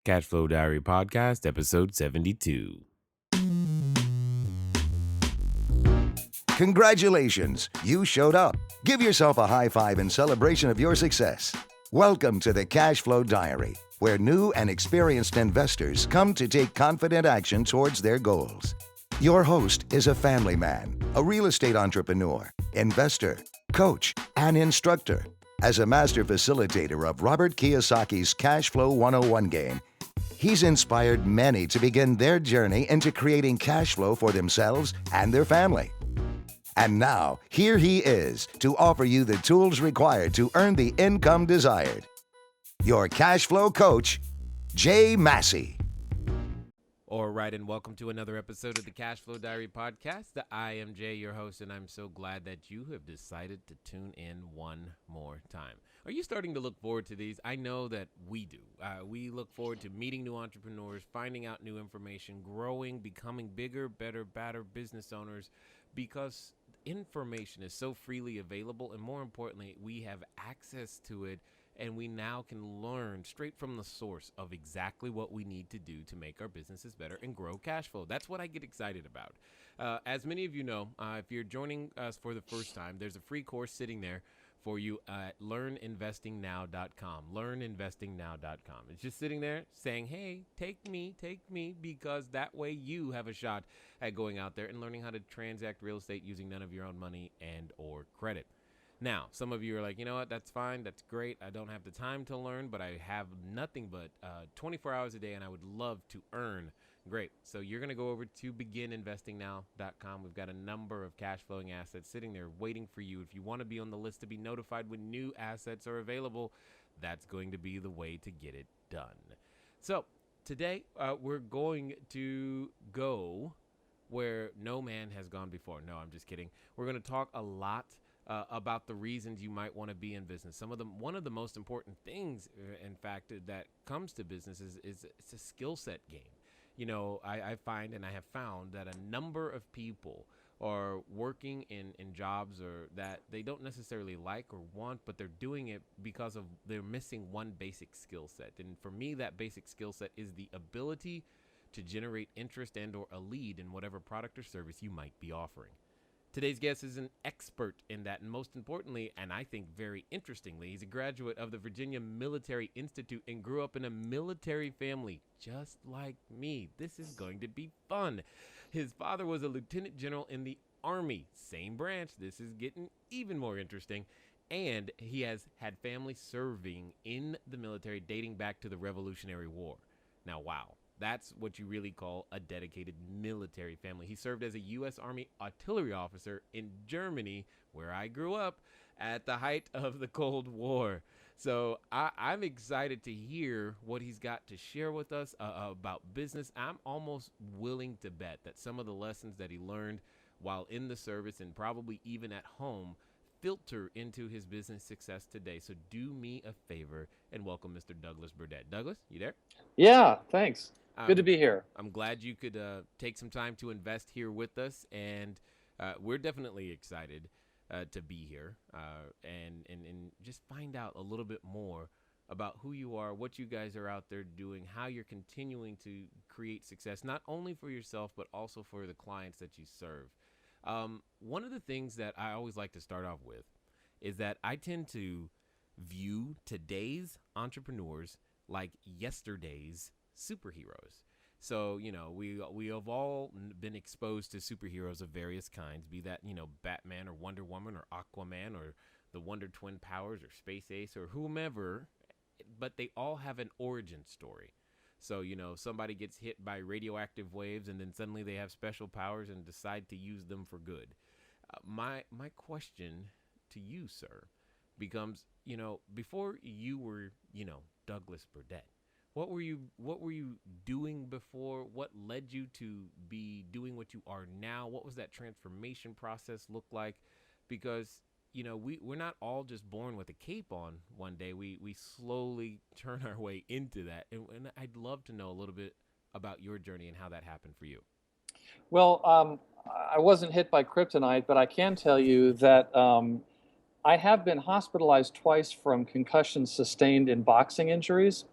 Cashflow Diary Podcast, episode 72. Congratulations, you showed up. Give yourself a high five in celebration of your success. Welcome to the Cashflow Diary, where new and experienced investors come to take confident action towards their goals. Your host is a family man, a real estate entrepreneur, investor, coach, and instructor. As a master facilitator of Robert Kiyosaki's Cashflow 101 game, he's inspired many to begin their journey into creating cash flow for themselves and their family. And now, here he is to offer you the tools required to earn the income desired. Your cash flow coach, Jay Massey. All right, and welcome to another episode of the Cashflow Diary Podcast. I am Jay, your host, and I'm so glad that you have decided to tune in one more time. Are you starting to look forward to these? I know that we do. We look forward to meeting new entrepreneurs, finding out new information, growing, becoming bigger, better, badder business owners, because information is so freely available, and more importantly, we have access to it. And we now can learn straight from the source of exactly what we need to do to make our businesses better and grow cash flow. That's what I get excited about. As many of you know, if you're joining us for the first time, there's a free course sitting there for you at learninvestingnow.com. Learninvestingnow.com. It's just sitting there saying, hey, take me, because that way you have a shot at going out there and learning how to transact real estate using none of your own money and or credit. Now, some of you are like, you know what, that's fine, that's great. I don't have the time to learn, but I have nothing but 24 hours a day, and I would love to earn. Great. So you're going to go over to begininvestingnow.com. We've got a number of cash flowing assets sitting there waiting for you. If you want to be on the list to be notified when new assets are available, that's going to be the way to get it done. So today we're going to go where no man has gone before. No, I'm just kidding. We're going to talk a lot about the reasons you might want to be in business. One of the most important things, in fact, that comes to business is it's a skill set game. You know, I find and I have found that a number of people are working in jobs or that they don't necessarily like or want, but they're doing it because of they're missing one basic skill set. And for me, that basic skill set is the ability to generate interest and or a lead in whatever product or service you might be offering. Today's guest is an expert in that, and most importantly, and I think very interestingly, he's a graduate of the Virginia Military Institute and grew up in a military family, just like me. This is going to be fun. His father was a lieutenant general in the Army, same branch. This is getting even more interesting. And he has had family serving in the military dating back to the Revolutionary War. Now, wow. That's what you really call a dedicated military family. He served as a U.S. Army artillery officer in Germany, where I grew up, at the height of the Cold War. So I'm excited to hear what he's got to share with us about business. I'm almost willing to bet that some of the lessons that he learned while in the service and probably even at home filter into his business success today. So do me a favor and welcome Mr. Douglas Burdett. Douglas, you there? Yeah, thanks. Good to be here. I'm glad you could take some time to invest here with us, and we're definitely excited to be here and just find out a little bit more about who you are, what you guys are out there doing, how you're continuing to create success, not only for yourself, but also for the clients that you serve. One of the things that I always like to start off with is that I tend to view today's entrepreneurs like yesterday's superheroes. So, you know, we have all been exposed to superheroes of various kinds, be that, you know, Batman or Wonder Woman or Aquaman or the Wonder Twin Powers or Space Ace or whomever, but they all have an origin story. So, you know, somebody gets hit by radioactive waves and then suddenly they have special powers and decide to use them for good. My question to you, sir, becomes, you know, before you were, you know, Douglas Burdett, what were you doing before? What led you to be doing what you are now? What was that transformation process look like? Because, you know, we're not all just born with a cape on one day. We slowly turn our way into that. And I'd love to know a little bit about your journey and how that happened for you. Well, I wasn't hit by kryptonite, but I can tell you that I have been hospitalized twice from concussions sustained in boxing injuries.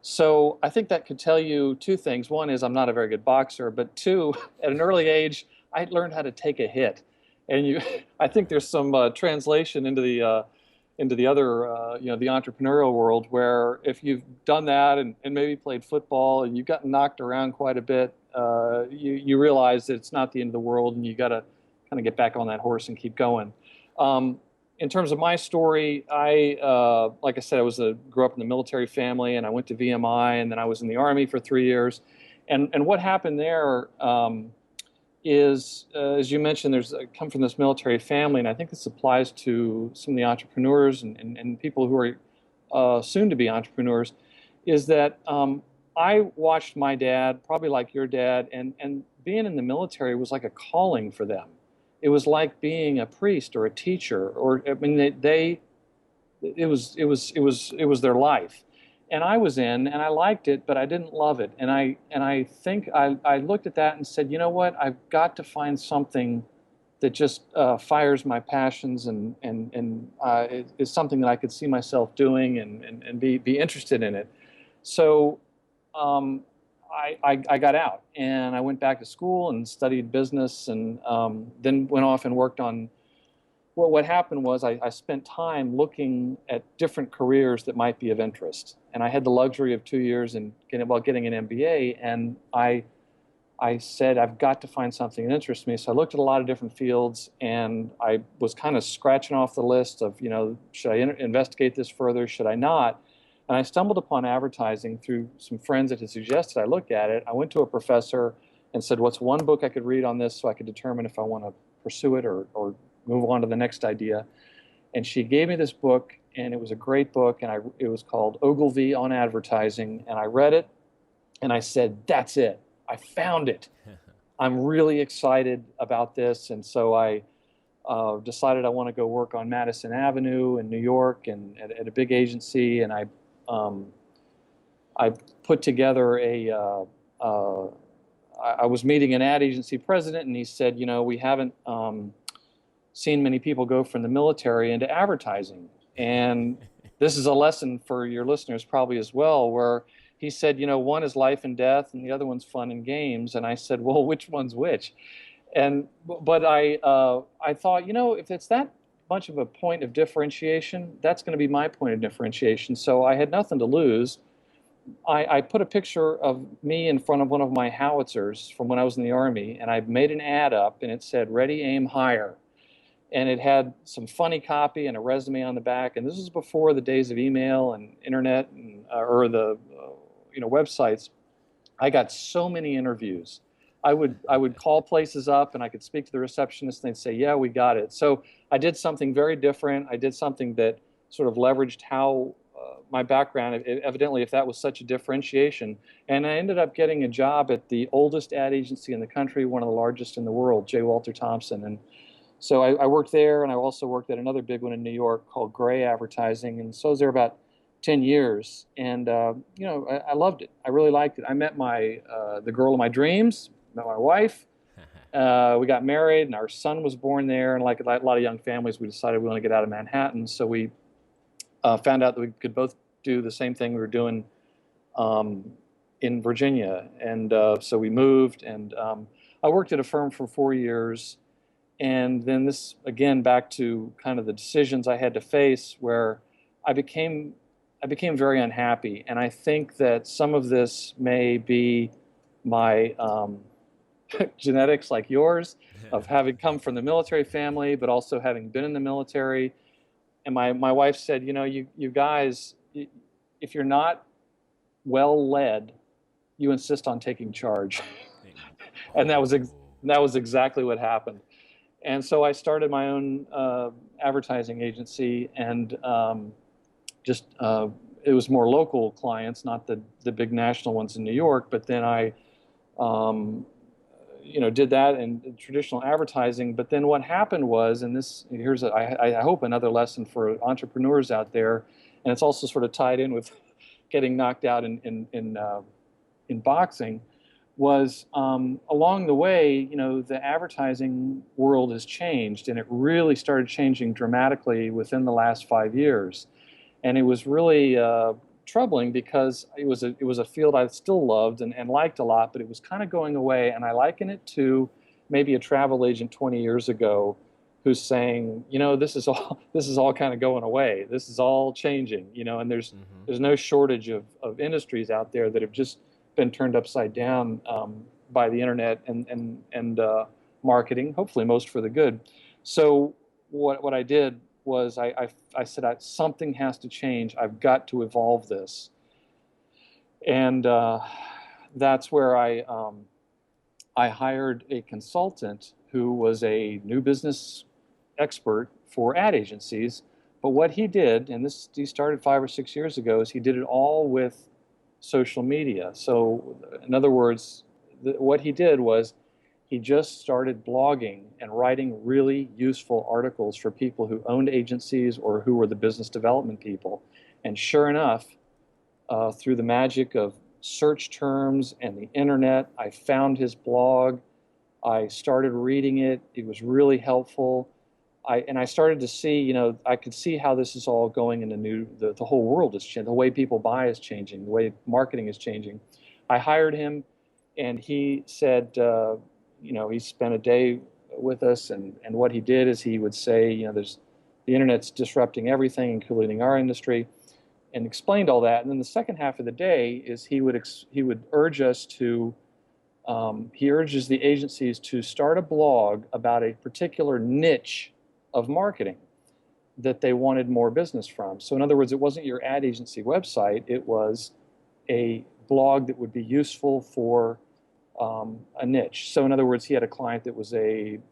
So I think that could tell you two things. One is I'm not a very good boxer, but two, at an early age, I learned how to take a hit. And I think there's some translation into the other, the entrepreneurial world, where if you've done that and maybe played football and you've gotten knocked around quite a bit, you realize that it's not the end of the world, and you got to kind of get back on that horse and keep going. In terms of my story, like I said, grew up in the military family, and I went to VMI, and then I was in the Army for 3 years. And what happened there is, as you mentioned, I come from this military family, and I think this applies to some of the entrepreneurs and people who are soon to be entrepreneurs, is that I watched my dad, probably like your dad, and being in the military was like a calling for them. It was like being a priest or a teacher, or I mean, it was their life. And I was in, and I liked it, but I didn't love it. And I think I looked at that and said, you know what? I've got to find something that just fires my passions and is something that I could see myself doing and be interested in it. So I got out, and I went back to school and studied business, and then went off and worked on. Well, what happened was I spent time looking at different careers that might be of interest. And I had the luxury of 2 years getting an MBA, and I said, I've got to find something that interests me. So I looked at a lot of different fields, and I was kind of scratching off the list of, should I investigate this further? Should I not? And I stumbled upon advertising through some friends that had suggested I look at it. I went to a professor and said, what's one book I could read on this so I could determine if I want to pursue it or move on to the next idea. And she gave me this book, and it was a great book, and it was called Ogilvy on Advertising, and I read it, and I said, that's it. I found it. I'm really excited about this. And so I decided I want to go work on Madison Avenue in New York, and at a big agency, and I put together I was meeting an ad agency president, and he said, we haven't seen many people go from the military into advertising. And this is a lesson for your listeners probably as well, where he said, one is life and death and the other one's fun and games. And I said, well, which one's which? But I thought, if it's that much of a point of differentiation, that's going to be my point of differentiation. So I had nothing to lose. I put a picture of me in front of one of my howitzers from when I was in the Army, and I made an ad up, and it said, ready, aim, hire. And it had some funny copy and a resume on the back. And this was before the days of email and internet or the websites. I got so many interviews. I would call places up, and I could speak to the receptionist, and they'd say, yeah, we got it. So I did something very different. I did something that sort of leveraged how my background, evidently, if that was such a differentiation. And I ended up getting a job at the oldest ad agency in the country, one of the largest in the world, J. Walter Thompson. And so I worked there, and I also worked at another big one in New York called Gray Advertising. And so I was there about 10 years. And, I loved it. I really liked it. I met the girl of my dreams, met my wife. We got married, and our son was born there. And like a lot of young families, we decided we want to get out of Manhattan. So we found out that we could both do the same thing we were doing in Virginia. And so we moved, and I worked at a firm for 4 years. And then this, again, back to kind of the decisions I had to face, where I became very unhappy. And I think that some of this may be my genetics, like yours, of having come from the military family, but also having been in the military. And my wife said, you guys, if you're not well led, you insist on taking charge. And that was exactly what happened. And so I started my own advertising agency, and it was more local clients, not the big national ones in New York. But then I, did that in traditional advertising. But then what happened was, and I hope another lesson for entrepreneurs out there, and it's also sort of tied in with getting knocked out in boxing, was along the way, the advertising world has changed, and it really started changing dramatically within the last 5 years. And it was really troubling because it was a field I still loved and liked a lot, but it was kind of going away. And I liken it to maybe a travel agent 20 years ago who's saying, this is all kind of going away. This is all changing, and Mm-hmm. there's no shortage of industries out there that have just been turned upside down by the internet and marketing, hopefully most for the good. So what I did was I said something has to change. I've got to evolve this, and that's where I hired a consultant who was a new business expert for ad agencies. But what he did, and he started 5 or 6 years ago, is he did it all with social media. So, in other words, what he did was he just started blogging and writing really useful articles for people who owned agencies or who were the business development people. And sure enough, through the magic of search terms and the internet, I found his blog. I started reading it. It was really helpful. I started to see, I could see how this is all going in the whole world is changing. The way people buy is changing. The way marketing is changing. I hired him, and he said, he spent a day with us, and what he did is he would say, the internet's disrupting everything, including our industry, and explained all that. And then the second half of the day is he would urge us to he urges the agencies to start a blog about a particular niche of marketing that they wanted more business from. So in other words, it wasn't your ad agency website, it was a blog that would be useful for a niche. So in other words, he had a client that was in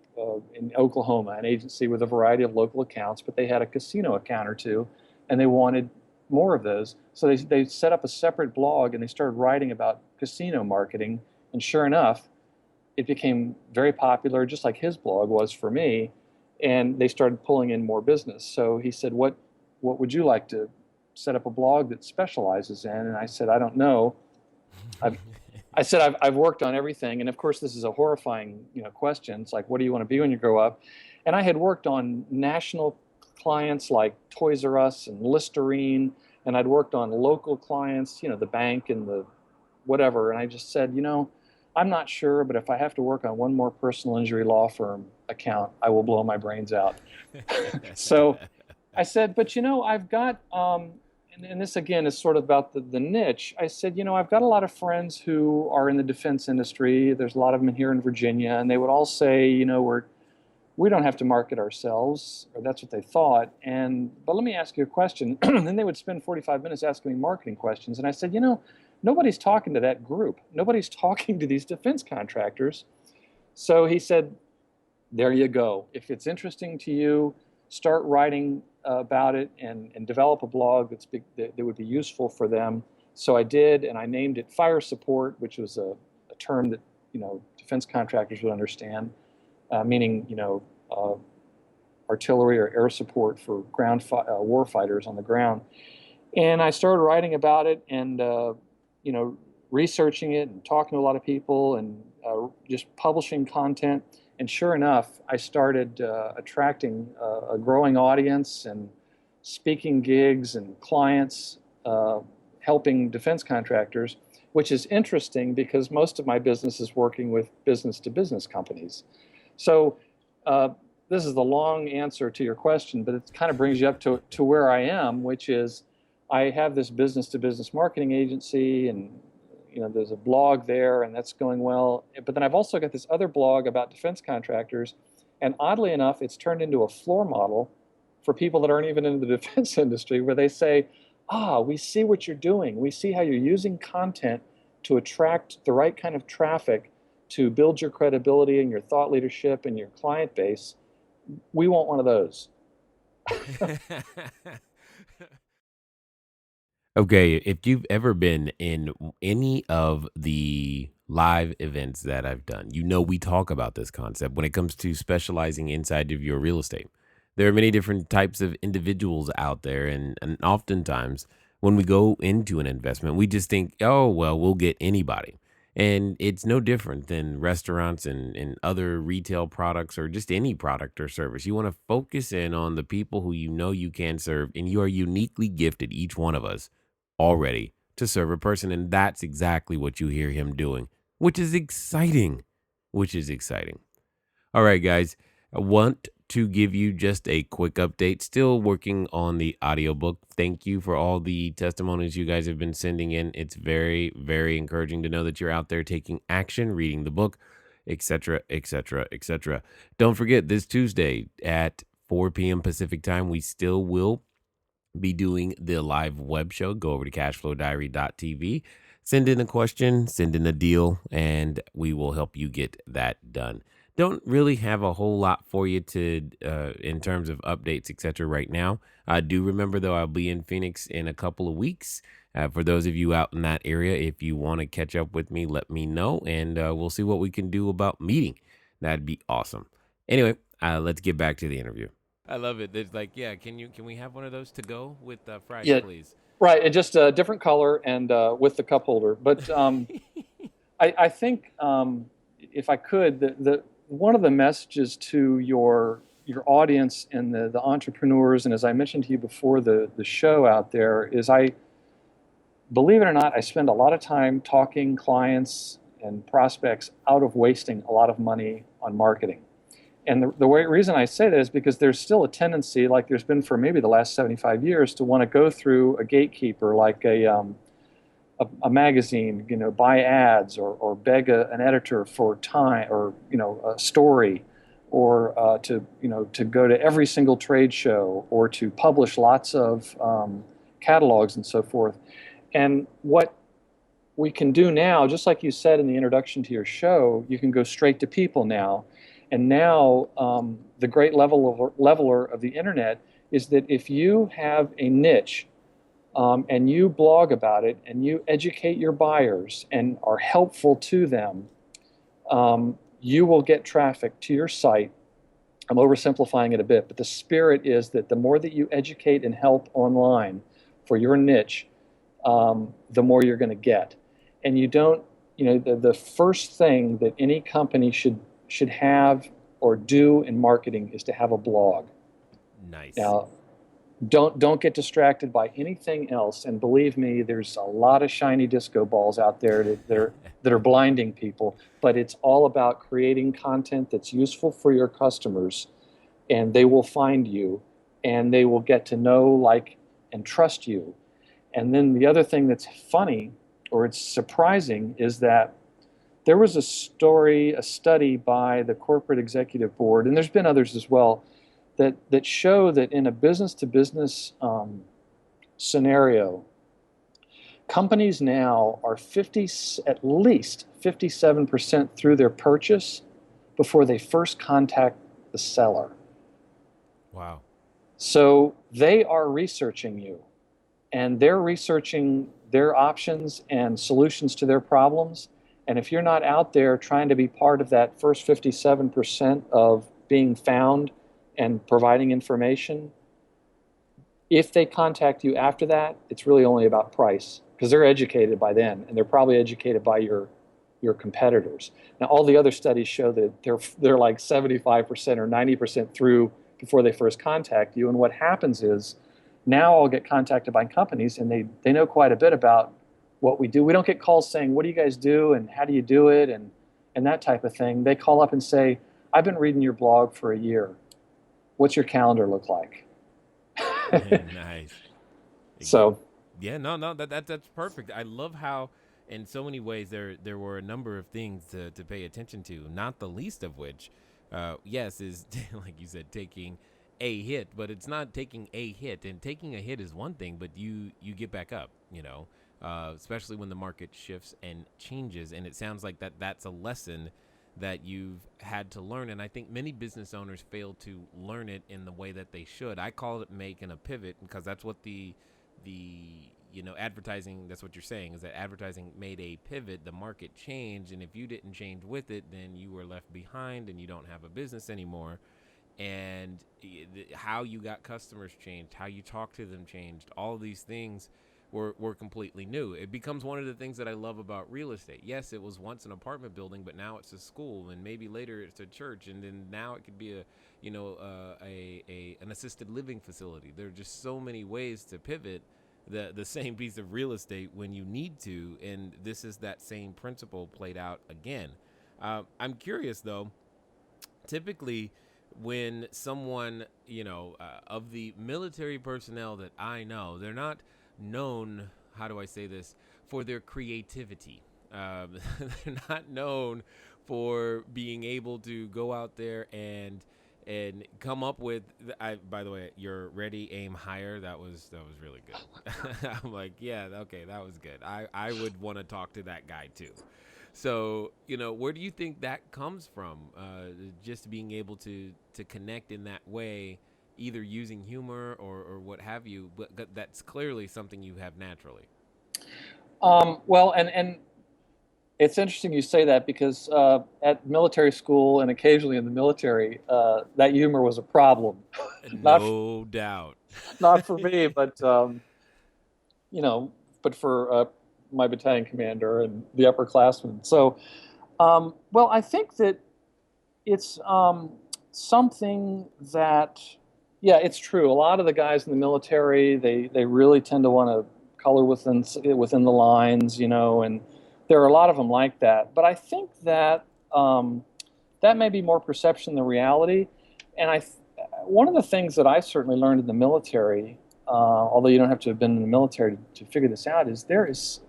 Oklahoma, an agency with a variety of local accounts, but they had a casino account or two, and they wanted more of those. So they set up a separate blog and they started writing about casino marketing. And sure enough, it became very popular, just like his blog was for me. And they started pulling in more business. So he said, what would you like to set up a blog that specializes in? And I said, I don't know. I've worked on everything. And of course, this is a horrifying, question. It's like, what do you want to be when you grow up? And I had worked on national clients like Toys R Us and Listerine, and I'd worked on local clients, the bank and the whatever. And I just said, I'm not sure, but if I have to work on one more personal injury law firm account, I will blow my brains out. So I said, but I've got, and this again is sort of about the niche. I said, I've got a lot of friends who are in the defense industry. There's a lot of them here in Virginia, and they would all say, we don't have to market ourselves, or that's what they thought. But let me ask you a question. And then they would spend 45 minutes asking me marketing questions. And I said, nobody's talking to that group. Nobody's talking to these defense contractors. So he said, there you go. If it's interesting to you, start writing about it and develop a blog that would be useful for them. So I did, and I named it Fire Support, which was a term that defense contractors would understand, meaning artillery or air support for ground war fighters on the ground. And I started writing about it and researching it and talking to a lot of people and just publishing content. And sure enough, I started attracting a growing audience and speaking gigs and clients, helping defense contractors, which is interesting because most of my business is working with business-to-business companies. So this is the long answer to your question, but it kind of brings you up to where I am, which is I have this business-to-business marketing agency, and there's a blog there, and that's going well. But then I've also got this other blog about defense contractors, and oddly enough, it's turned into a floor model for people that aren't even in the defense industry, where they say, we see what you're doing. We see how you're using content to attract the right kind of traffic to build your credibility and your thought leadership and your client base. We want one of those. Okay, if you've ever been in any of the live events that I've done, we talk about this concept when it comes to specializing inside of your real estate. There are many different types of individuals out there, and oftentimes when we go into an investment, we just think, oh, well, we'll get anybody. And it's no different than restaurants and other retail products or just any product or service. You want to focus in on the people who you can serve, and you are uniquely gifted, each one of us, all ready to serve a person. And that's exactly what you hear him doing, which is exciting, All right, guys, I want to give you just a quick update. Still working on the audiobook. Thank you for all the testimonies you guys have been sending in. It's very, very encouraging to know that you're out there taking action, reading the book, etc., etc., etc. Don't forget, this Tuesday at 4 p.m. Pacific time, we still will be doing the live web show. Go over to CashFlowDiary.tv, send in a question, send in a deal, and we will help you get that done. Don't really have a whole lot for you to in terms of updates, etc. right now. I do remember, though, I'll be in Phoenix in a couple of weeks. For those of you out in that area, if you want to catch up with me, let me know, and we'll see what we can do about meeting. That'd be awesome. Anyway, let's get back to the interview. I love it. There's like, yeah, can we have one of those to go with fries, Yeah, please? right. It just a different color and with the cup holder. But I think if I could, the one of the messages to your audience and the entrepreneurs, and as I mentioned to you before the show out there, is believe it or not, I spend a lot of time talking clients and prospects out of wasting a lot of money on marketing. And the reason I say that is because there's still a tendency, like there's been for maybe the last 75 years, to want to go through a gatekeeper like a magazine, buy ads or beg an editor for time or, a story, or to go to every single trade show, or to publish lots of catalogs and so forth. And what we can do now, just like you said in the introduction to your show, you can go straight to people now. And now the great leveler of the internet is that if you have a niche and you blog about it and you educate your buyers and are helpful to them, you will get traffic to your site. I'm oversimplifying it a bit, but the spirit is that the more that you educate and help online for your niche, the more you're going to get. And you don't, the first thing that any company should have or do in marketing is to have a blog. Nice. Now, don't get distracted by anything else. And believe me, there's a lot of shiny disco balls out there that are blinding people. But it's all about creating content that's useful for your customers, and they will find you, and they will get to know, like, and trust you. And then the other thing that's funny, or it's surprising, is that there was a study by the corporate executive board, and there's been others as well, that show that in a business-to-business scenario, companies now are at least 57% through their purchase before they first contact the seller. Wow. So they are researching you, and they're researching their options and solutions to their problems. And if you're not out there trying to be part of that first 57% of being found and providing information, if they contact you after that, it's really only about price, because they're educated by then, and they're probably educated by your competitors. Now, all the other studies show that they're like 75% or 90% through before they first contact you. And what happens is, now I'll get contacted by companies, and they know quite a bit about what we do. We don't get calls saying, what do you guys do and how do you do it, and that type of thing. They call up and say, I've been reading your blog for a year. What's your calendar look like? Nice. So yeah, no, that's perfect. I love how in so many ways there were a number of things to pay attention to, not the least of which, yes, is like you said, taking a hit, but it's not taking a hit. And taking a hit is one thing, but you get back up, especially when the market shifts and changes. And it sounds like that's a lesson that you've had to learn. And I think many business owners fail to learn it in the way that they should. I call it making a pivot, because that's what the advertising, that's what you're saying, is that advertising made a pivot. The market changed, and if you didn't change with it, then you were left behind and you don't have a business anymore. And how you got customers changed, how you talk to them changed. All of these things were completely new. It becomes one of the things that I love about real estate. Yes, it was once an apartment building, but now it's a school, and maybe later it's a church, and then now it could be an assisted living facility. There are just so many ways to pivot the same piece of real estate when you need to, and this is that same principle played out again. I'm curious though. Typically, when someone, of the military personnel that I know, they're not known, how do I say this, for their creativity. They're not known for being able to go out there and come up with. By the way, your ready, aim, hire. That was really good. I'm like, yeah, okay, that was good. I would want to talk to that guy too. So, where do you think that comes from? Just being able to connect in that way, either using humor or what have you, but that's clearly something you have naturally. Well, and it's interesting you say that because at military school and occasionally in the military, that humor was a problem. not No doubt. not for me, but you know, but for my battalion commander and the upperclassmen. So, well, I think that it's something that, yeah, it's true. A lot of the guys in the military, they really tend to want to color within the lines, and there are a lot of them like that. But I think that that may be more perception than reality. And one of the things that I certainly learned in the military, although you don't have to have been in the military to figure this out, is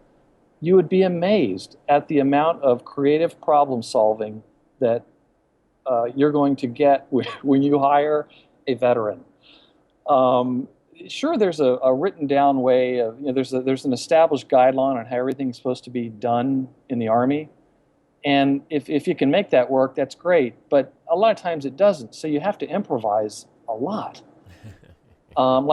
you would be amazed at the amount of creative problem solving that you're going to get when you hire a veteran. Sure, there's a written down way of, there's an established guideline on how everything's supposed to be done in the Army. And if you can make that work, that's great. But a lot of times it doesn't. So you have to improvise a lot. I'll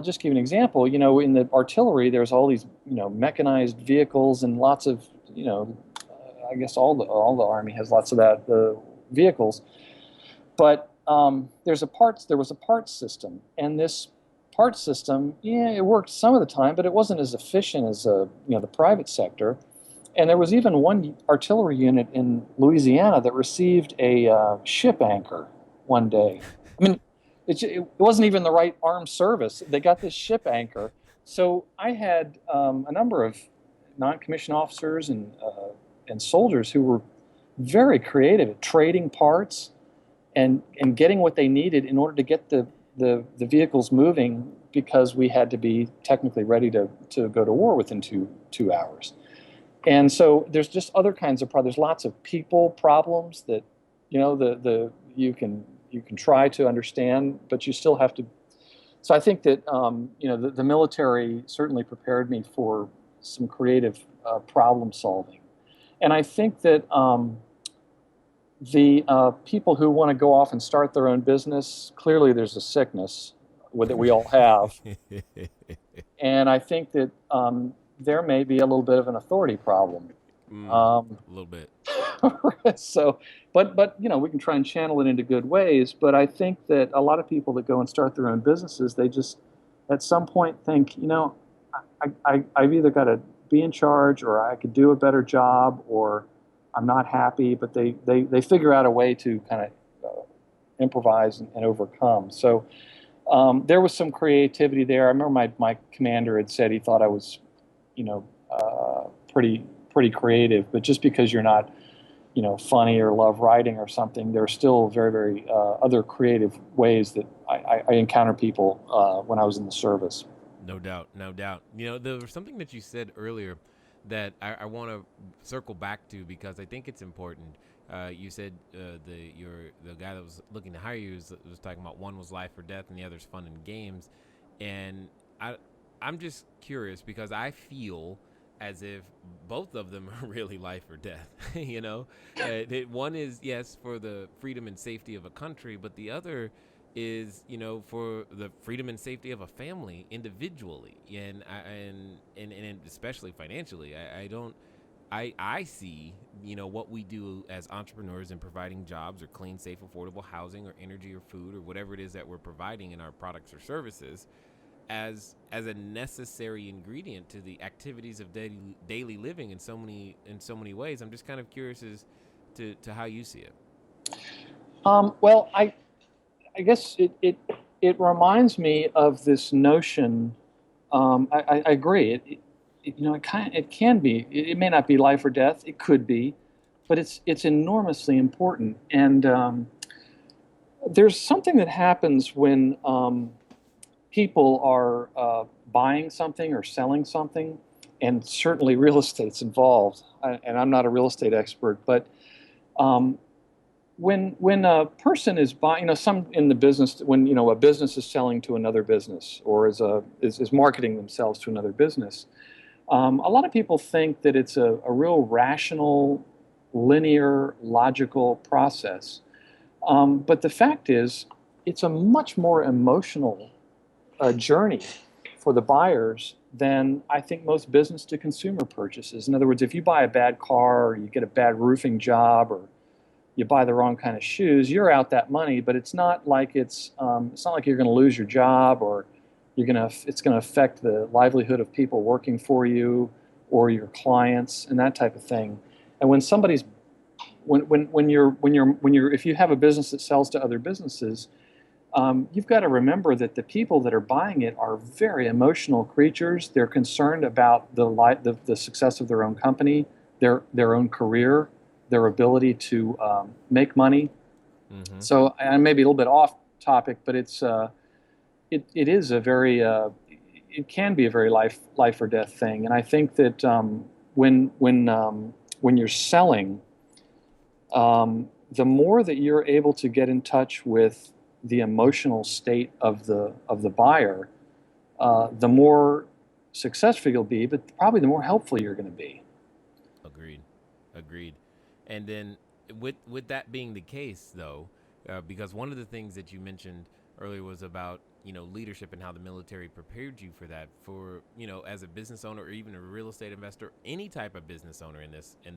just give you an example. In the artillery, there's all these, mechanized vehicles and lots of, I guess all the Army has lots of that, the vehicles. But there was a parts system, and this parts system, it worked some of the time, but it wasn't as efficient as the private sector. And there was even one artillery unit in Louisiana that received a ship anchor one day. I mean, it wasn't even the right armed service. They got this ship anchor. So I had a number of non-commissioned officers and soldiers who were very creative at trading parts and getting what they needed in order to get the vehicles moving, because we had to be technically ready to go to war within two hours. And so there's just other kinds of problems. There's lots of people problems that, you can try to understand, but you still have to. So I think that, the military certainly prepared me for some creative problem solving. And I think that the people who want to go off and start their own business, clearly there's a sickness that we all have. And I think that there may be a little bit of an authority problem. A little bit. So, but we can try and channel it into good ways. But I think that a lot of people that go and start their own businesses, they just at some point think, I've either got to be in charge, or I could do a better job, or I'm not happy. But they figure out a way to kind of improvise and overcome. So there was some creativity there. I remember my commander had said he thought I was, pretty creative, but just because you're not, funny or love writing or something, there are still very, very other creative ways that I encounter people when I was in the service. No doubt, no doubt. There was something that you said earlier that I want to circle back to, because I think it's important. You said the guy that was looking to hire you was talking about one was life or death and the other's fun and games, and I'm just curious because I feel as if both of them are really life or death. One is, yes, for the freedom and safety of a country, but the other is, for the freedom and safety of a family individually, and especially financially. I see, what we do as entrepreneurs in providing jobs or clean, safe, affordable housing or energy or food or whatever it is that we're providing in our products or services as a necessary ingredient to the activities of daily living in so many ways. I'm just kind of curious as to how you see it. Well, I guess it reminds me of this notion I agree. It can be. It may not be life or death. It could be, but it's enormously important. And there's something that happens when people are buying something or selling something, and certainly real estate's involved. And I'm not a real estate expert, but um, when a person is buying, some in the business, when a business is selling to another business or is marketing themselves to another business, a lot of people think that it's a real rational, linear, logical process. But the fact is, it's a much more emotional journey for the buyers than I think most business to consumer purchases. In other words, if you buy a bad car or you get a bad roofing job or you buy the wrong kind of shoes, you're out that money, but it's not like it's not like you're going to lose your job or it's going to affect the livelihood of people working for you or your clients and that type of thing. And when somebody's when you're if you have a business that sells to other businesses, you've got to remember that the people that are buying it are very emotional creatures. They're concerned about the success of their own company, their own career, their ability to make money. Mm-hmm. So I may be a little bit off topic, but it is a very it can be a very life or death thing. And I think that when you're selling, the more that you're able to get in touch with the emotional state of the buyer, the more successful you'll be, but probably the more helpful you're going to be. Agreed. And then with that being the case, though, because one of the things that you mentioned earlier was about leadership and how the military prepared you for that. For as a business owner or even a real estate investor, any type of business owner in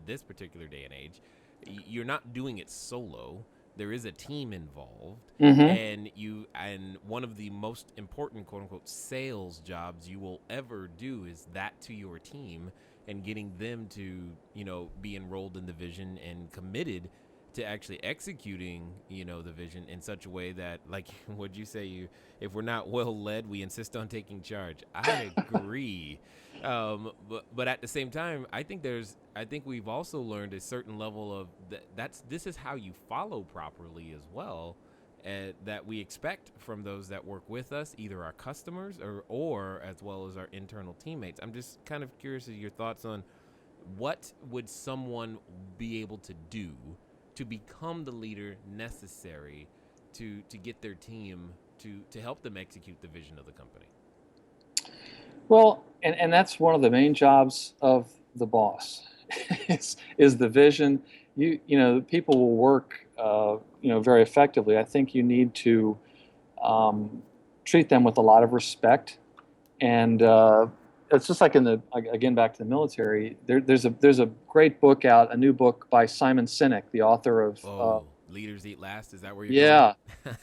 this particular day and age, you're not doing it solo. There is a team involved, Mm-hmm. and one of the most important quote unquote sales jobs you will ever do is that to your team and getting them to be enrolled in the vision and committed to actually executing the vision in such a way that, like what you say, if we're not well led, we insist on taking charge. I agree. But at the same time, I think we've also learned a certain level of this is how you follow properly as well, that we expect from those that work with us, either our customers or as well as our internal teammates. I'm just kind of curious of your thoughts on what would someone be able to do to become the leader necessary to get their team to help them execute the vision of the company. Well, and that's one of the main jobs of the boss is the vision. People will work very effectively. I think you need to treat them with a lot of respect, and it's just like again back to the military. There's a great book out, a new book by Simon Sinek, the author of Leaders Eat Last. Is that where you're yeah.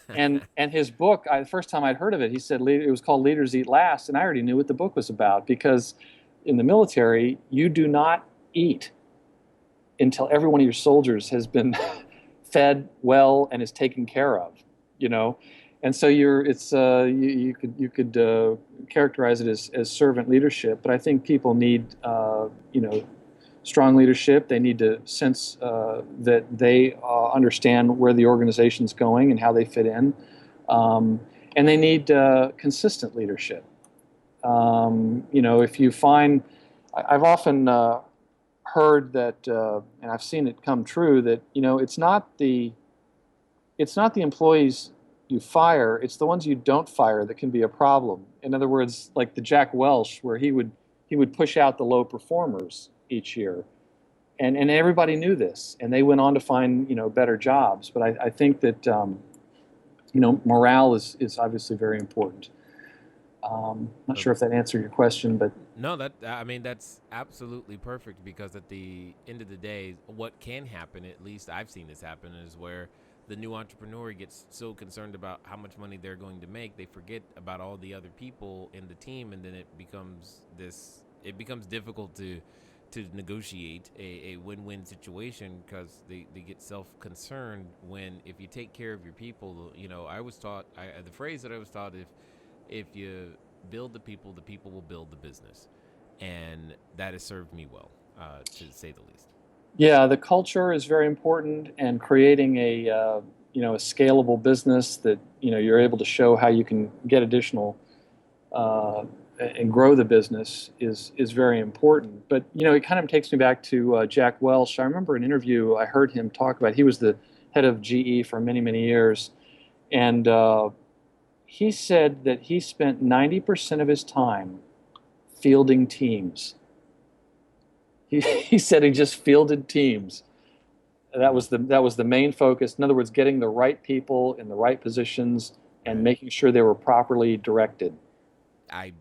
going? And his book, the first time I'd heard of it, he said it was called Leaders Eat Last, and I already knew what the book was about, because in the military, you do not eat until every one of your soldiers has been fed well and is taken care of, And so you could characterize it as servant leadership, but I think people need strong leadership. They need to sense that they understand where the organization's going and how they fit in. And they need consistent leadership. If you find, I've often heard that, and I've seen it come true, that it's not the employees you fire, it's the ones you don't fire that can be a problem. In other words, like the Jack Welch, where he would push out the low performers each year. And everybody knew this, and they went on to find better jobs. But I think that morale is obviously very important. Not sure if that answered your question, but no, that's absolutely perfect, because at the end of the day, what can happen, at least I've seen this happen, is where the new entrepreneur gets so concerned about how much money they're going to make, they forget about all the other people in the team, and then it becomes difficult to negotiate a win-win situation, because they get self-concerned when, if you take care of your people, I was taught, the phrase that I was taught, if you build the people will build the business. And that has served me well, to say the least. Yeah, the culture is very important, and creating a a scalable business that you're able to show how you can get additional and grow the business is very important. But it kind of takes me back to Jack Welch. I remember an interview I heard him talk about. He was the head of GE for many years, and he said that he spent 90% of his time fielding teams. He said he just fielded teams. That was the main focus. In other words, getting the right people in the right positions and Right. making sure they were properly directed. I,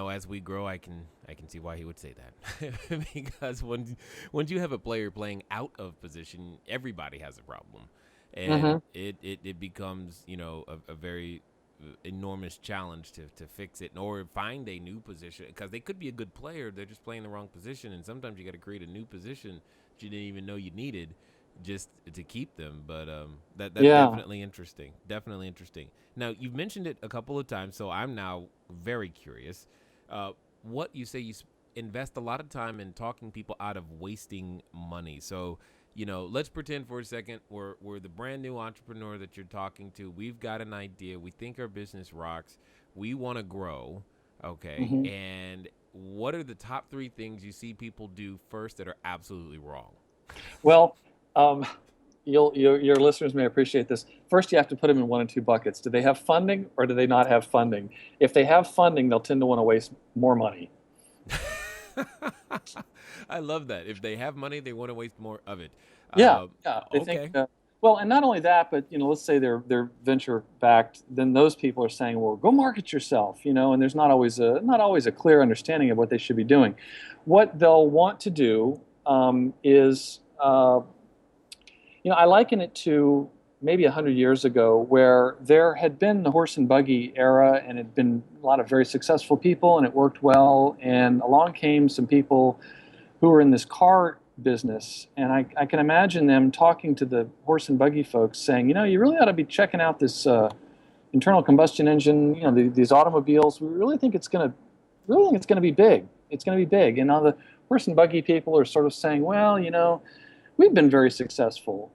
as we grow, I can see why he would say that. Because once you have a player playing out of position, everybody has a problem, and Hmm. it becomes a very enormous challenge to fix it or find a new position, because they could be a good player, they're just playing the wrong position, and sometimes you got to create a new position that you didn't even know you needed just to keep them. But that's Yeah. definitely interesting. Now, you've mentioned it a couple of times, so I'm now very curious. What you say, you invest a lot of time in talking people out of wasting money. So let's pretend for a second we're the brand new entrepreneur that you're talking to. We've got an idea. We think our business rocks. We want to grow. Okay. Hmm. And what are the top 3 things you see people do first that are absolutely wrong? Well, um, your listeners may appreciate this. First, you have to put them in one and two buckets. Do they have funding or do they not have funding? If they have funding, they'll tend to want to waste more money. I love that. If they have money, they want to waste more of it. Yeah, yeah. They think, Okay. well, and not only that, but let's say they're venture backed. Then those people are saying, well, go market yourself, and there's not always a clear understanding of what they should be doing. What they'll want to do is, I liken it to maybe 100 years ago, where there had been the horse and buggy era, and it had been a lot of very successful people, and it worked well. And along came some people who were in this car business, and I can imagine them talking to the horse and buggy folks, saying, you really ought to be checking out this internal combustion engine, these automobiles. We really think it's going to be big. It's going to be big. And now the horse and buggy people are sort of saying, well, we've been very successful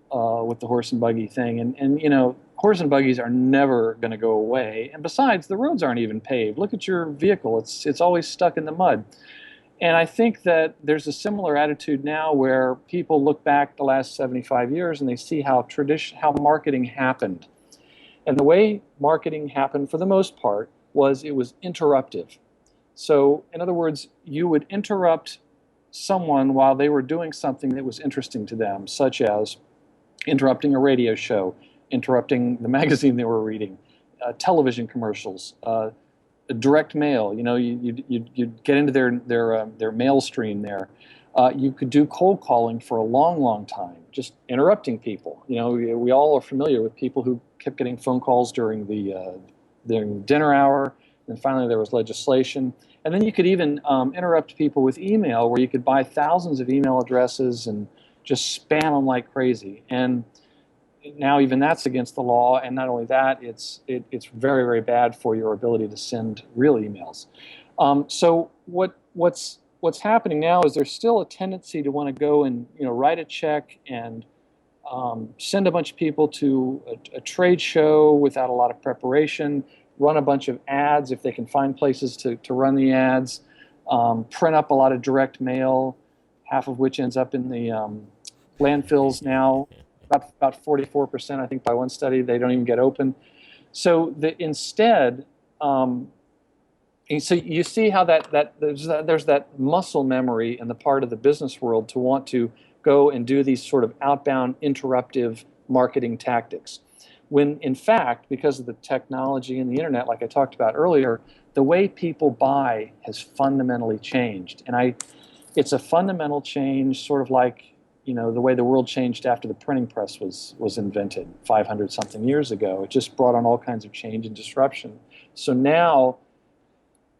with the horse and buggy thing, and horse and buggies are never going to go away. And besides, the roads aren't even paved. Look at your vehicle; it's always stuck in the mud. And I think that there's a similar attitude now, where people look back the last 75 years and they see how marketing happened. And the way marketing happened, for the most part, was it was interruptive. So, in other words, you would interrupt someone while they were doing something that was interesting to them, such as interrupting a radio show, interrupting the magazine they were reading, television commercials, direct mail. You'd get into their mail stream there. You could do cold calling for a long time, just interrupting people. We all are familiar with people who kept getting phone calls during the dinner hour. And finally, there was legislation. And then you could even interrupt people with email, where you could buy thousands of email addresses and just spam them like crazy. And now even that's against the law. And not only that, it's very, very bad for your ability to send real emails. So what's happening now is there's still a tendency to want to go and write a check and send a bunch of people to a trade show without a lot of preparation, run a bunch of ads if they can find places to run the ads, print up a lot of direct mail, half of which ends up in the landfills now. About 44%, I think, by one study, they don't even get open. So instead, and so you see how that there's that muscle memory in the part of the business world to want to go and do these sort of outbound interruptive marketing tactics. When in fact, because of the technology and the internet, like I talked about earlier, the way people buy has fundamentally changed. And it's a fundamental change, sort of like the way the world changed after the printing press was invented 500 something years ago. It just brought on all kinds of change and disruption. So now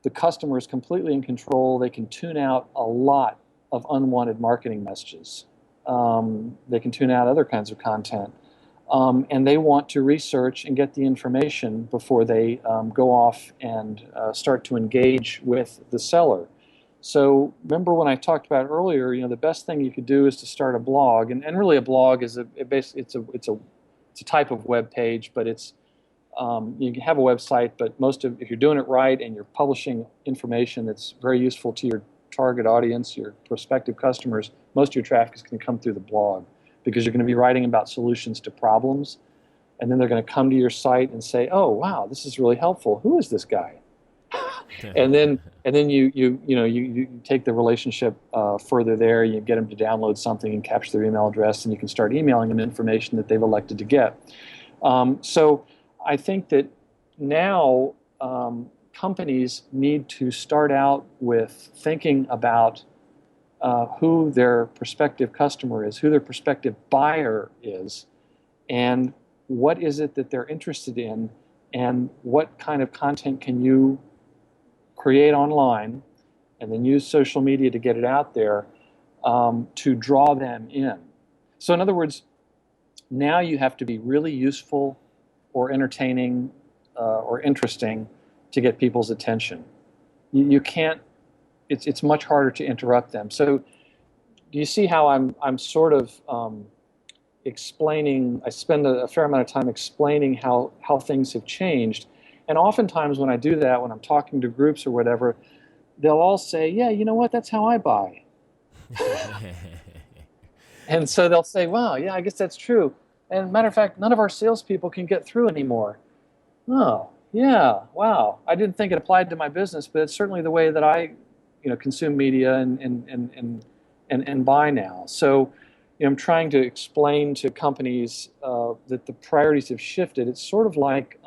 the customer is completely in control. They can tune out a lot of unwanted marketing messages. They can tune out other kinds of content. and they want to research and get the information before they go off and start to engage with the seller. So remember when I talked about earlier, the best thing you could do is to start a blog, and really a blog is it's a type of web page, but you can have a website, but if you're doing it right and you're publishing information that's very useful to your target audience, your prospective customers, most of your traffic is going to come through the blog, because you're going to be writing about solutions to problems, and then they're going to come to your site and say, "Oh, wow, this is really helpful. Who is this guy?" and then you take the relationship further there. You get them to download something and capture their email address, and you can start emailing them information that they've elected to get. So I think that now companies need to start out with thinking about who their prospective customer is, who their prospective buyer is, and what is it that they're interested in, and what kind of content can you create online, and then use social media to get it out there to draw them in. So in other words, now you have to be really useful or entertaining or interesting to get people's attention. You can't, it's much harder to interrupt them. So do you see how I'm sort of explaining, I spend a fair amount of time explaining how things have changed. And oftentimes when I do that, when I'm talking to groups or whatever, they'll all say, "Yeah, you know what, that's how I buy." And so they'll say, "Wow, yeah, I guess that's true. And matter of fact, none of our salespeople can get through anymore." Oh, yeah, wow. I didn't think it applied to my business, but it's certainly the way that I, consume media and buy now. So, I'm trying to explain to companies that the priorities have shifted. It's sort of like,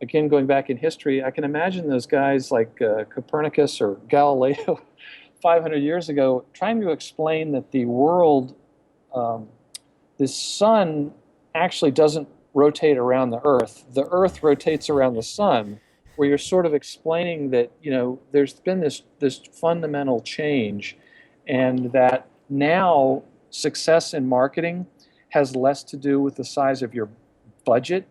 again, going back in history, I can imagine those guys like Copernicus or Galileo 500 years ago trying to explain that the world, the sun actually doesn't rotate around the earth. The earth rotates around the sun, where you're sort of explaining that, there's been this fundamental change, and that now success in marketing has less to do with the size of your budget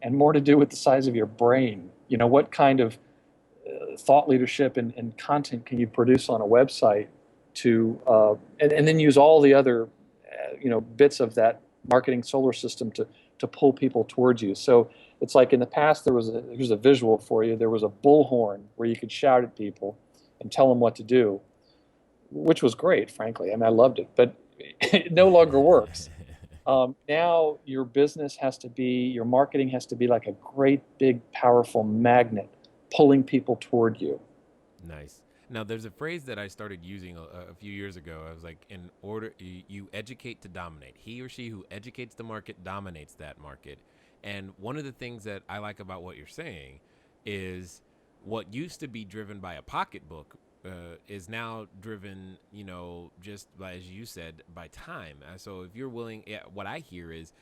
and more to do with the size of your brain. What kind of thought leadership and content can you produce on a website to, and then use all the other, bits of that marketing solar system to pull people towards you. So it's like in the past, here's a visual for you. There was a bullhorn where you could shout at people and tell them what to do, which was great, frankly. I mean, I loved it, but it no longer works. Now your business your marketing has to be like a great, big, powerful magnet pulling people toward you. Nice. Now, there's a phrase that I started using a few years ago. I was like, you educate to dominate. He or she who educates the market dominates that market. And one of the things that I like about what you're saying is what used to be driven by a pocketbook is now driven, just by, as you said, by time. So if you're willing, what I hear is,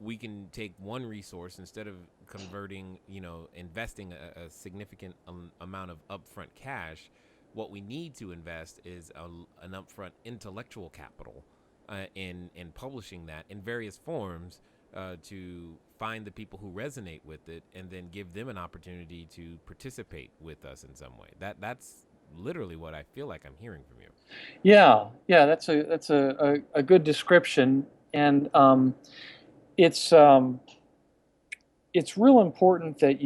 we can take one resource instead of converting, investing a significant amount of upfront cash. What we need to invest is an upfront intellectual capital in publishing that in various forms to find the people who resonate with it, and then give them an opportunity to participate with us in some way. That's literally what I feel like I'm hearing from you. Yeah, that's a good description, and it's real important that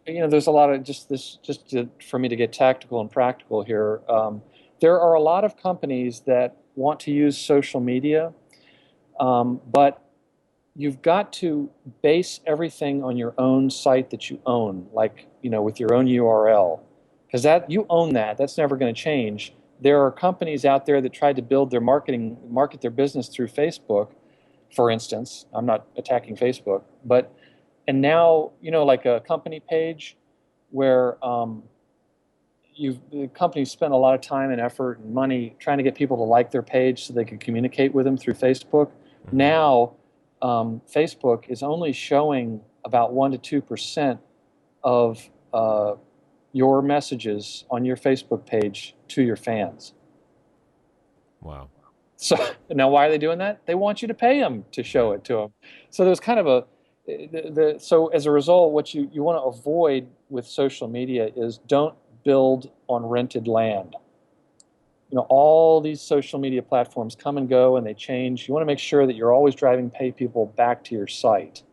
there's a lot of for me to get tactical and practical here. There are a lot of companies that want to use social media, but you've got to base everything on your own site that you own, like, with your own URL, because you own that. That's never going to change. There are companies out there that tried to market their business through Facebook, for instance. I'm not attacking Facebook, and now, like a company page where the companies spent a lot of time and effort and money trying to get people to like their page so they could communicate with them through Facebook. Mm-hmm. Now, Facebook is only showing about 1% to 2% of your messages on your Facebook page to your fans. Wow. So now, why are they doing that? They want you to pay them to show it to them. So there's kind of so as a result, what you want to avoid with social media is don't build on rented land. All these social media platforms come and go and they change. You want to make sure that you're always driving pay people back to your site.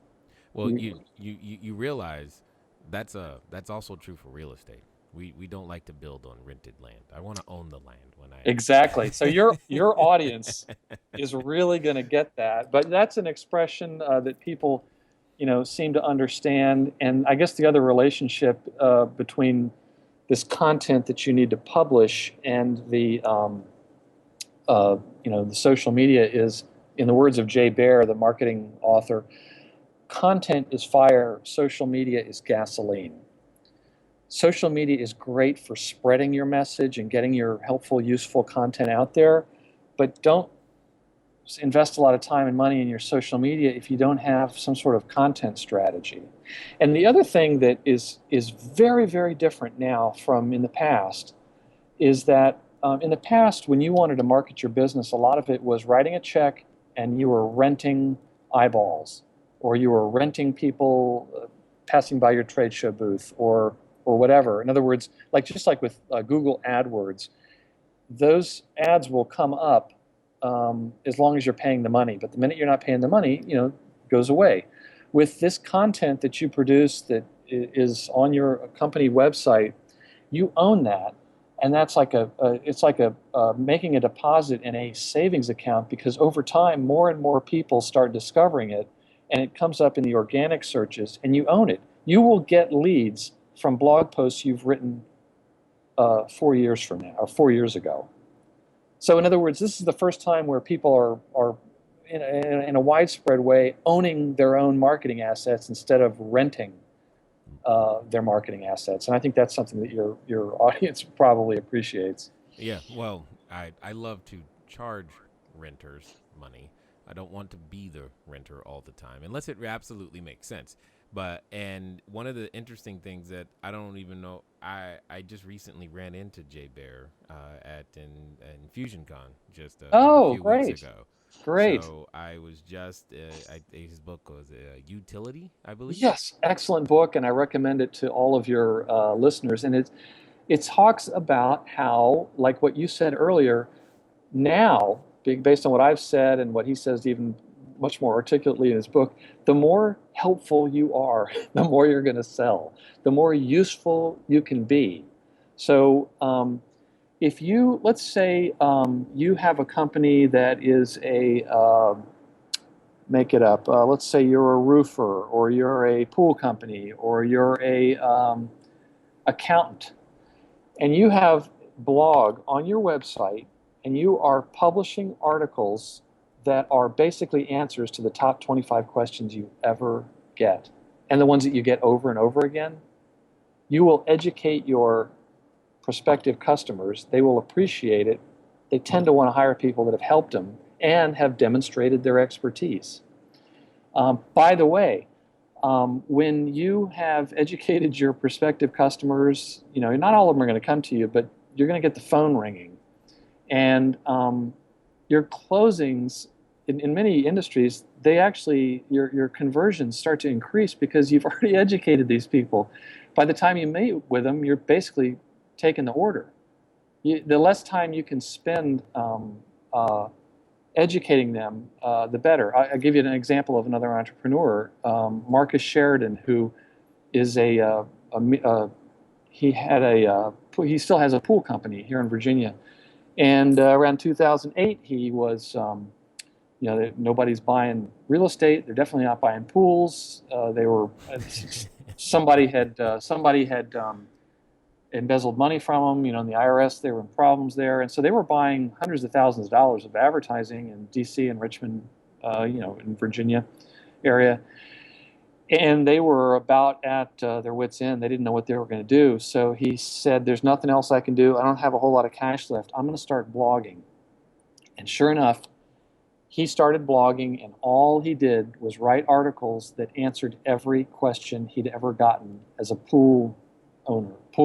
Well, you realize that's also true for real estate. We don't like to build on rented land. I want to own the land when I Exactly. So your audience is really going to get that. But that's an expression that people, seem to understand. And I guess the other relationship between this content that you need to publish and the social media is, in the words of Jay Baer, the marketing author, content is fire, social media is gasoline. Social media is great for spreading your message and getting your helpful, useful content out there, but don't invest a lot of time and money in your social media if you don't have some sort of content strategy. And the other thing that is very, very different now from in the past is that in the past, when you wanted to market your business, a lot of it was writing a check and you were renting eyeballs, or you were renting people passing by your trade show booth, or whatever. In other words, just like with Google AdWords, those ads will come up as long as you're paying the money. But the minute you're not paying the money, it goes away. With this content that you produce that is on your company website, you own that. And that's it's like making a deposit in a savings account, because over time, more and more people start discovering it, and it comes up in the organic searches, and you own it. You will get leads from blog posts you've written 4 years from now, or 4 years ago. So in other words, this is the first time where people are in a widespread way owning their own marketing assets instead of renting their marketing assets. And I think that's something that your audience probably appreciates. Yeah, well, I love to charge renters money. I don't want to be the renter all the time, unless it absolutely makes sense. And one of the interesting things that I don't even know, I just recently ran into Jay Baer at FusionCon just a few weeks ago. Great. So I was just, his book was Utility, I believe. Yes, excellent book, and I recommend it to all of your listeners. And it talks about how, like what you said earlier, now, based on what I've said and what he says even much more articulately in his book, the more helpful you are, the more you're going to sell, the more useful you can be. So if you, let's say you have a company that is make it up, let's say you're a roofer, or you're a pool company, or you're a accountant, and you have blog on your website, and you are publishing articles that are basically answers to the top 25 questions you ever get, and the ones that you get over and over again, you will educate your prospective customers. They will appreciate it. They tend to want to hire people that have helped them and have demonstrated their expertise. By the way, when you have educated your prospective customers, not all of them are going to come to you, but you're going to get the phone ringing. And your closings, in many industries, they actually, your conversions start to increase because you've already educated these people. By the time you meet with them, you're basically taking the order. The less time you can spend educating them, the better. I'll give you an example of another entrepreneur, Marcus Sheridan, who is he still has a pool company here in Virginia. And around 2008, he was, nobody's buying real estate. They're definitely not buying pools. Somebody had embezzled money from them. In the IRS, they were in problems there, and so they were buying hundreds of thousands of dollars of advertising in D.C. and Richmond, in Virginia area. And they were about at their wits' end. They didn't know what they were going to do. So he said, there's nothing else I can do. I don't have a whole lot of cash left. I'm going to start blogging. And sure enough, he started blogging, and all he did was write articles that answered every question he'd ever gotten as a pool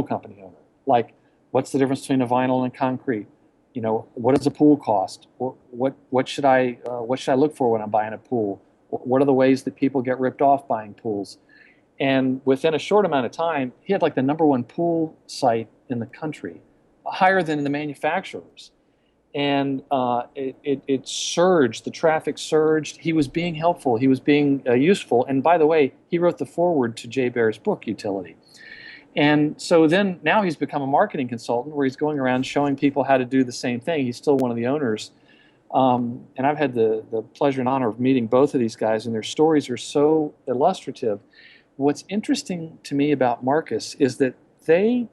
company owner. Like, what's the difference between a vinyl and concrete? what does a pool cost? What should I look for when I'm buying a pool? What are the ways that people get ripped off buying pools? And within a short amount of time, he had like the #1 pool site in the country, higher than the manufacturers. And it surged. The traffic surged. He was being helpful. He was being useful. And by the way, he wrote the foreword to Jay Baer's book, Utility. And so then now he's become a marketing consultant where he's going around showing people how to do the same thing. He's still one of the owners. And I've had the pleasure and honor of meeting both of these guys, and their stories are so illustrative. What's interesting to me about Marcus is that they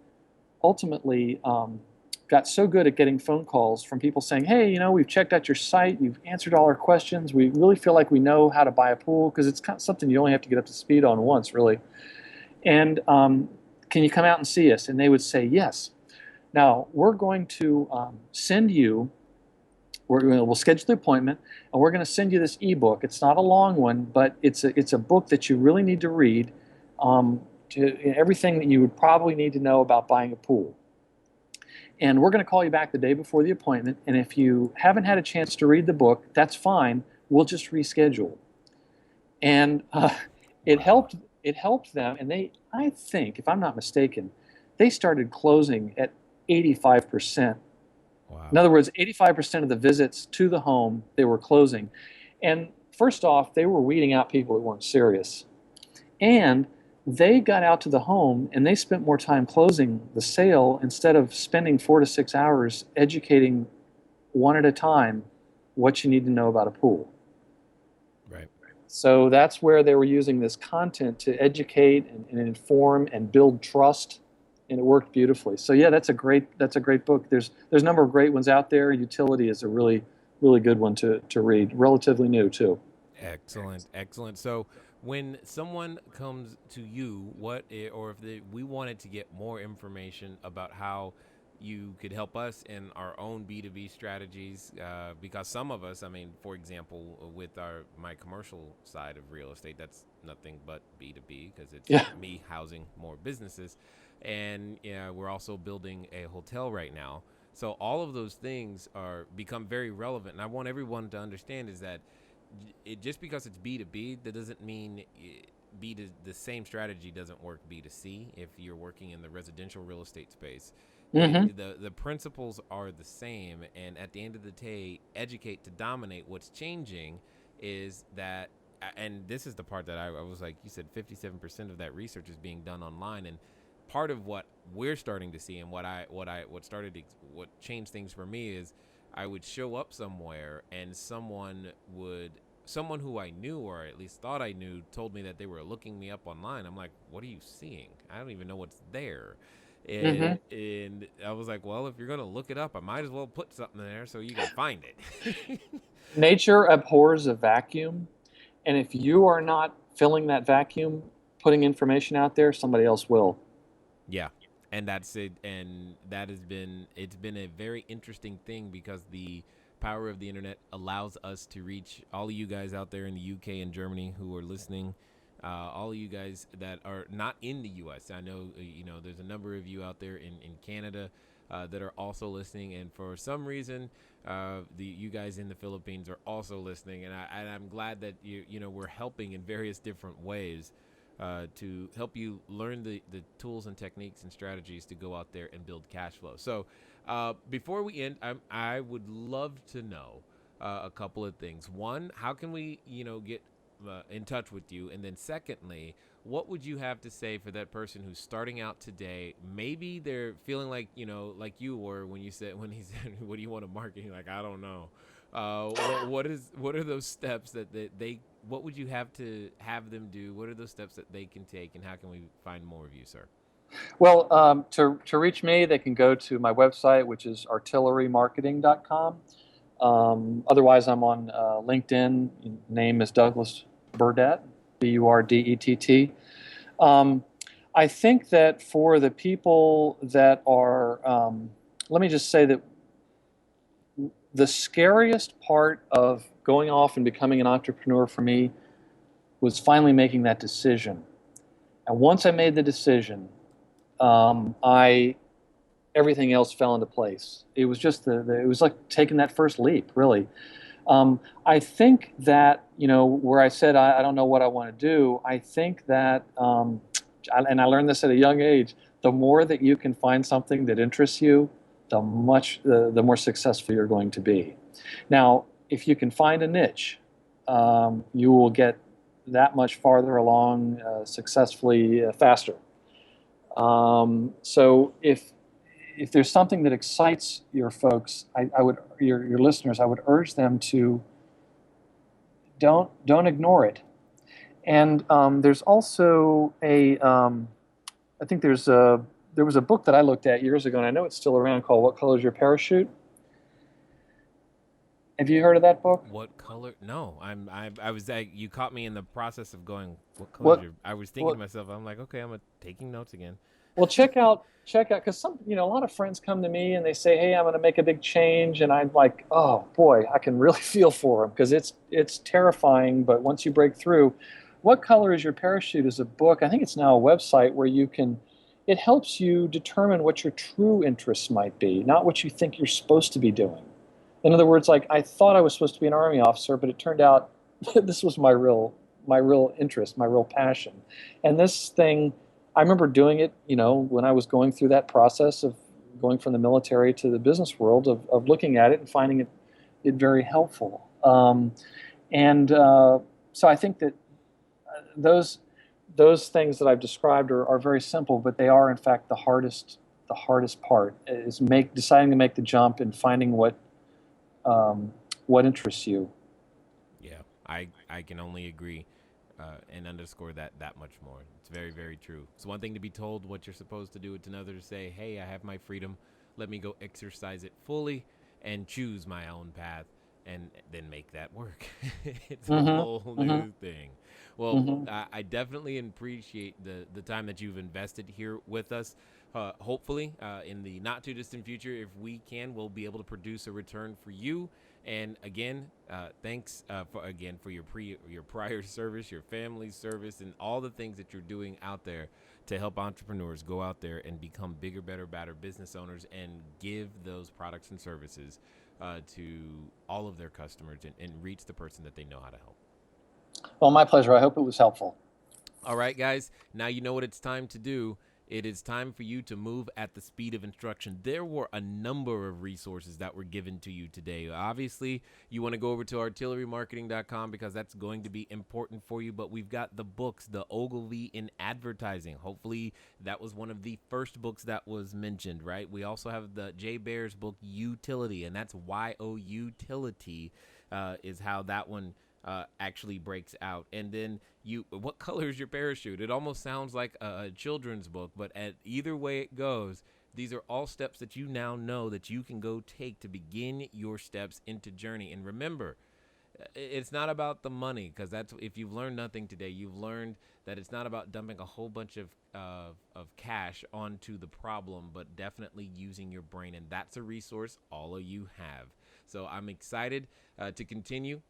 ultimately got so good at getting phone calls from people saying, hey, we've checked out your site, you've answered all our questions, we really feel like we know how to buy a pool, because it's kind of something you only have to get up to speed on once, really. And can you come out and see us? And they would say, yes. Now, we're going to send you, we'll schedule the appointment, and we're going to send you this ebook. It's not a long one, but it's a book that you really need to read, to everything that you would probably need to know about buying a pool. And we're going to call you back the day before the appointment, and if you haven't had a chance to read the book, that's fine. We'll just reschedule. And it helped them, and I think, if I'm not mistaken, they started closing at 85%. Wow. In other words, 85% of the visits to the home, they were closing. And first off, they were weeding out people that weren't serious. And they got out to the home and they spent more time closing the sale instead of spending 4 to 6 hours educating one at a time what you need to know about a pool. Right. So that's where they were using this content to educate and inform and build trust, and it worked beautifully. So yeah, that's a great book. There's a number of great ones out there. Utility is a really, really good one to read. Relatively new too. Excellent. So when someone comes to you, we wanted to get more information about how you could help us in our own B2B strategies, because some of us, for example, with my commercial side of real estate, that's nothing but B2B because it's me housing more businesses. And we're also building a hotel right now. So all of those things become very relevant. And I want everyone to understand is that just because it's B2B, that doesn't mean the same strategy doesn't work B2C if you're working in the residential real estate space. Mm-hmm. The principles are the same, and at the end of the day, educate to dominate. What's changing is that, and this is the part that I was like, you said 57% of that research is being done online, and part of what we're starting to see and what changed things for me is I would show up somewhere and someone who I knew, or at least thought I knew, told me that they were looking me up online. I'm like, what are you seeing? I don't even know what's there. And I was like, well, if you're going to look it up, I might as well put something there so you can find it. Nature abhors a vacuum. And if you are not filling that vacuum, putting information out there, somebody else will. Yeah. And that's it. And it's been a very interesting thing because the power of the internet allows us to reach all of you guys out there in the UK and Germany who are listening. All of you guys that are not in the U.S. I know, there's a number of you out there in Canada that are also listening. And for some reason, you guys in the Philippines are also listening. And I'm glad that, we're helping in various different ways to help you learn the tools and techniques and strategies to go out there and build cash flow. So before we end, I would love to know a couple of things. One, how can we, get in touch with you? And then secondly, what would you have to say for that person who's starting out today? Maybe they're feeling like, like you were when he said, what do you want to market? Like, I don't know. What are those steps that what would you have to have them do? What are those steps that they can take, and how can we find more of you, sir? Well, to reach me, they can go to my website, which is artillerymarketing.com. Otherwise, I'm on LinkedIn. Name is Douglas Burdett, Burdett. I think that for the people that are, let me just say that the scariest part of going off and becoming an entrepreneur for me was finally making that decision. And once I made the decision, I everything else fell into place. It was just it was like taking that first leap, really. I think that, where I said I don't know what I want to do, I think that, and I learned this at a young age, the more that you can find something that interests you, the more successful you're going to be. Now, if you can find a niche, you will get that much farther along successfully faster. So if there's something that excites your folks, your listeners, I would urge them to don't ignore it. And there's also I think there was a book that I looked at years ago, and I know it's still around, called "What Color Is Your Parachute?" Have you heard of that book? What color? No, I was you caught me in the process of going, what color? I was thinking to myself, I'm like, okay, I'm taking notes again. Well, check out, because a lot of friends come to me and they say, hey, I'm going to make a big change. And I'm like, oh boy, I can really feel for them, because it's terrifying. But once you break through, What Color Is Your Parachute is a book. I think it's now a website where it helps you determine what your true interests might be, not what you think you're supposed to be doing. In other words, like, I thought I was supposed to be an Army officer, but it turned out this was my real interest, my real passion. And this thing, I remember doing it, when I was going through that process of going from the military to the business world, of looking at it and finding it very helpful. So I think that those things that I've described are very simple, but they are in fact the hardest part, is deciding to make the jump and finding what interests you. Yeah, I can only agree and underscore that much more. It's very, very true. It's one thing to be told what you're supposed to do. It's another to say, hey, I have my freedom. Let me go exercise it fully and choose my own path, and then make that work. It's a whole new thing. Well, I definitely appreciate the time that you've invested here with us. Hopefully, in the not too distant future, if we can, we'll be able to produce a return for you. And again, thanks for your prior service, your family's service, and all the things that you're doing out there to help entrepreneurs go out there and become bigger, better, badder business owners, and give those products and services to all of their customers, and reach the person that they know how to help. Well, my pleasure. I hope it was helpful. All right, guys. Now you know what it's time to do. It is time for you to move at the speed of instruction. There were a number of resources that were given to you today. Obviously, you want to go over to artillerymarketing.com, because that's going to be important for you. But we've got the books, the Ogilvy in Advertising. Hopefully, that was one of the first books that was mentioned, right? We also have the Jay Baer's book, Utility, and that's Y-O Utility is how that one actually breaks out. And then What Color Is Your Parachute? It almost sounds like a children's book, but at either way it goes, these are all steps that you now know that you can go take to begin your steps into journey. And remember, it's not about the money, because that's, if you've learned nothing today, you've learned that it's not about dumping a whole bunch of cash onto the problem, but definitely using your brain. And that's a resource all of you have. So I'm excited to continue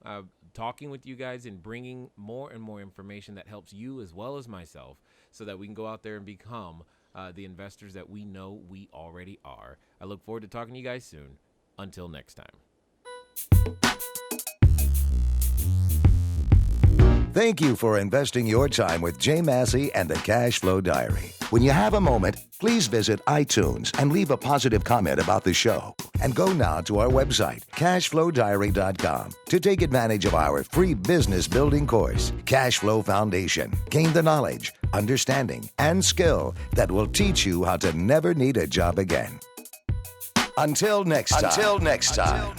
talking with you guys and bringing more and more information that helps you as well as myself, so that we can go out there and become the investors that we know we already are. I look forward to talking to you guys soon. Until next time. Thank you for investing your time with Jay Massey and the Cash Flow Diary. When you have a moment, please visit iTunes and leave a positive comment about the show. And go now to our website, CashFlowDiary.com, to take advantage of our free business building course, Cash Flow Foundation. Gain the knowledge, understanding, and skill that will teach you how to never need a job again. Until next time.